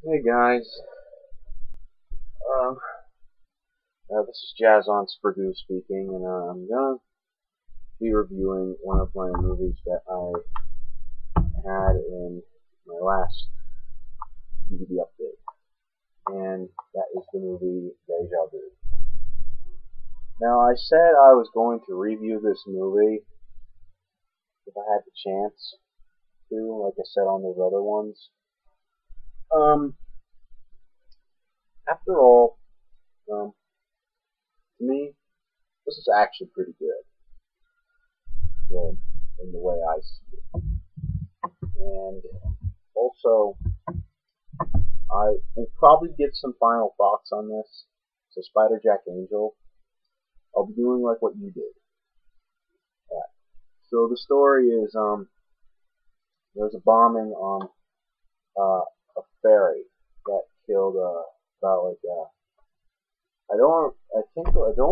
Hey guys, um, this is Jazz on Purdue speaking, and I'm gonna be reviewing one of my movies that I had in my last DVD update, and that is the movie Deja Vu. Now, I said I was going to review this movie if I had the chance to, like I said on those other ones. Um, After all, um, to me, this is actually pretty good, well, in the way I see it, and also I will probably give some final thoughts on this. So Spider Jack Angel, I'll be doing like what you did. Alright. So the story is there's a bombing on a ferry that killed about like I don't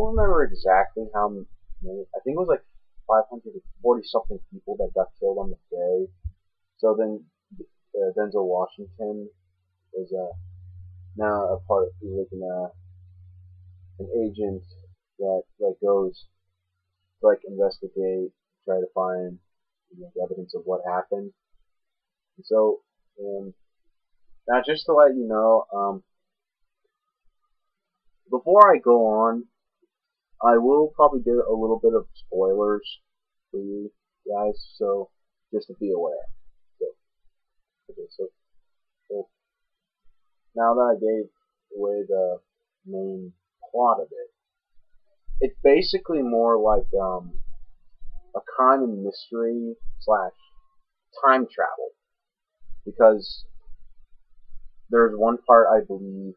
remember exactly how many. I think it was like 540 something people that got killed on the ferry. So then Denzel Washington is now a part of like an agent that like goes to like investigate, try to find the evidence of what happened. And so now just to let you know, before I go on, I will probably do a little bit of spoilers for you guys, so just to be aware. So, okay, so now that I gave away the main plot of it, it's basically more like a crime and mystery slash time travel because there's one part I believe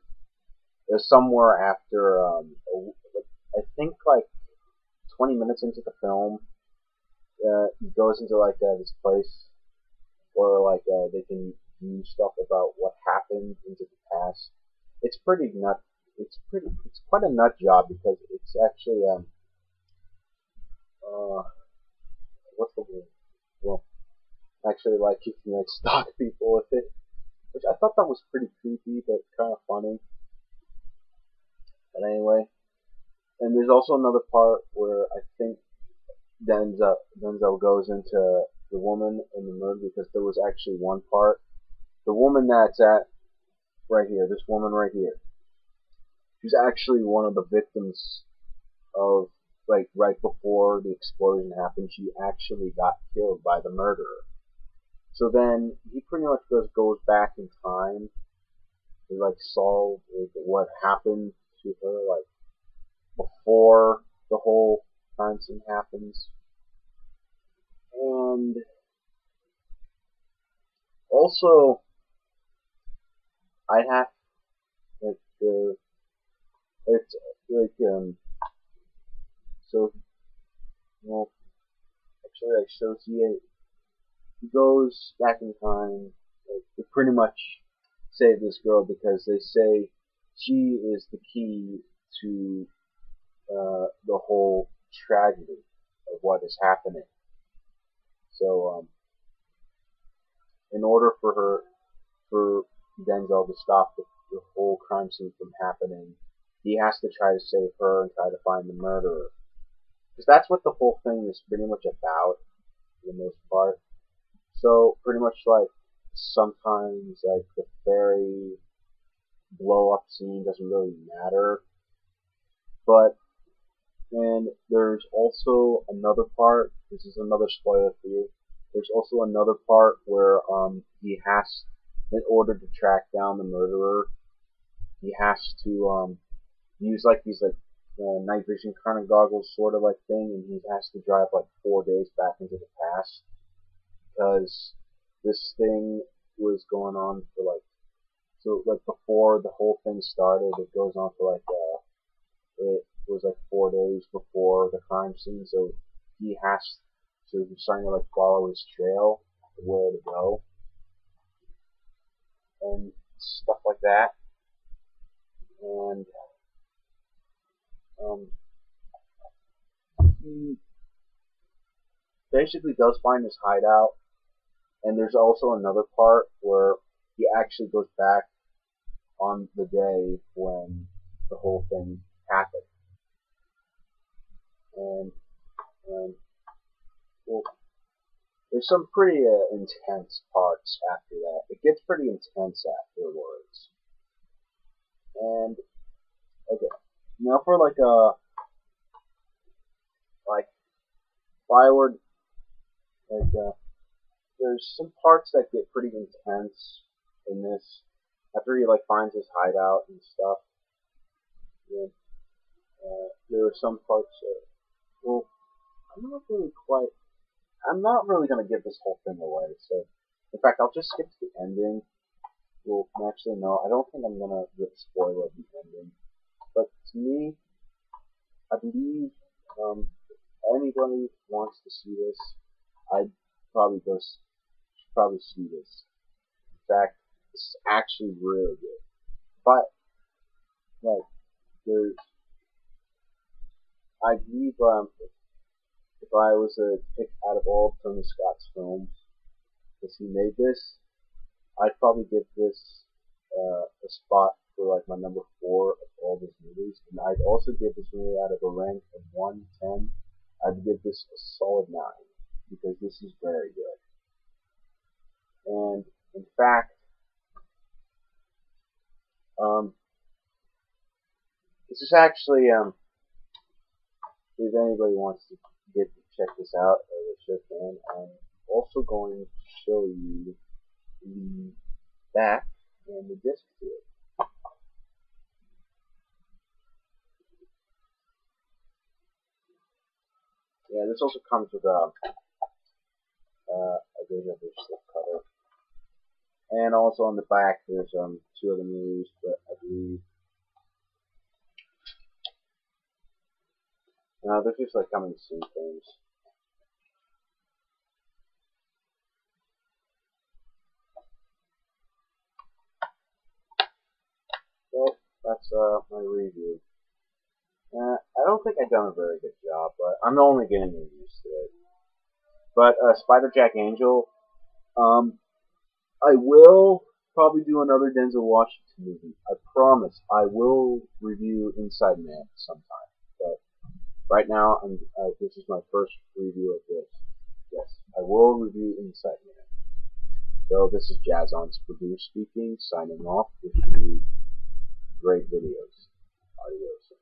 is somewhere after like, I think like 20 minutes into the film, he goes into like this place where like they can view stuff about what happened into the past. It's pretty nut. It's quite a nut job because it's actually uh what's the word? Well, actually like you can like stalk people with it, which I thought that was pretty creepy but kind of funny. But anyway, and there's also another part where I think Denzel goes into the woman in the murder because there was actually one part. The woman that's at right here, this woman right here, she's actually one of the victims of like right before the explosion happened. She actually got killed by the murderer. So then he pretty much just goes back in time to like solve like, what happened to her like before the whole crime scene happens. And also, I have like it's like so well actually like so he goes back in time like, to pretty much save this girl because they say she is the key to the whole tragedy of what is happening. So in order for Denzel to stop the whole crime scene from happening, he has to try to save her and try to find the murderer. Because that's what the whole thing is pretty much about, for the most part. So pretty much like sometimes like the fairy blow up scene doesn't really matter. But and there's also another part. This is another spoiler for you. There's also another part where he has, in order to track down the murderer, he has to use like these like night vision kind of goggles sort of like thing, and he has to drive like 4 days back into the past because this thing was going on for like so like before the whole thing started. It goes on for like it was like 4 days before the crime scene, so he has to he's starting to like follow his trail where to go and stuff like that. And um, he basically does find his hideout. And there's also another part where he actually goes back. on the day when the whole thing happened. And, and well, there's some pretty intense parts after that. It gets pretty intense afterwards. And okay, now for like if I were like there's some parts that get pretty intense in this after he like finds his hideout and stuff. And, there are some parts that, well, I'm not really quite. I'm not really gonna give this whole thing away. So, in fact, I'll just skip to the ending. Well, actually, no, I don't think I'm gonna give a spoiler of the ending. But to me, I believe if anybody wants to see this, I'd probably should probably see this. In fact, this is actually really good. But like, there's, I believe if I was to pick out of all of Tony Scott's films, because he made this, I'd probably give this a spot for like my number 4 of all his movies, and I'd also give this movie out of a rank of 1 to 10. I'd give this a solid 9 because this is very good. And in fact, this is actually if anybody wants to check this out, they sure can. I'm also going to show you the back and the disc to it. Yeah, this also comes with a deja vu slip cover, and also on the back there's 2 other movies, but I believe they're just like coming soon things. So that's my review. I don't think I've done a very good job, but I'm only getting used to it. But Spider Jack Angel, I will probably do another Denzel Washington movie. I promise. I will review Inside Man sometime. But right now, this is my first review of this. Yes, I will review Inside Man. So this is Jazz on Purdue speaking, signing off. Wishing you great videos. Adios.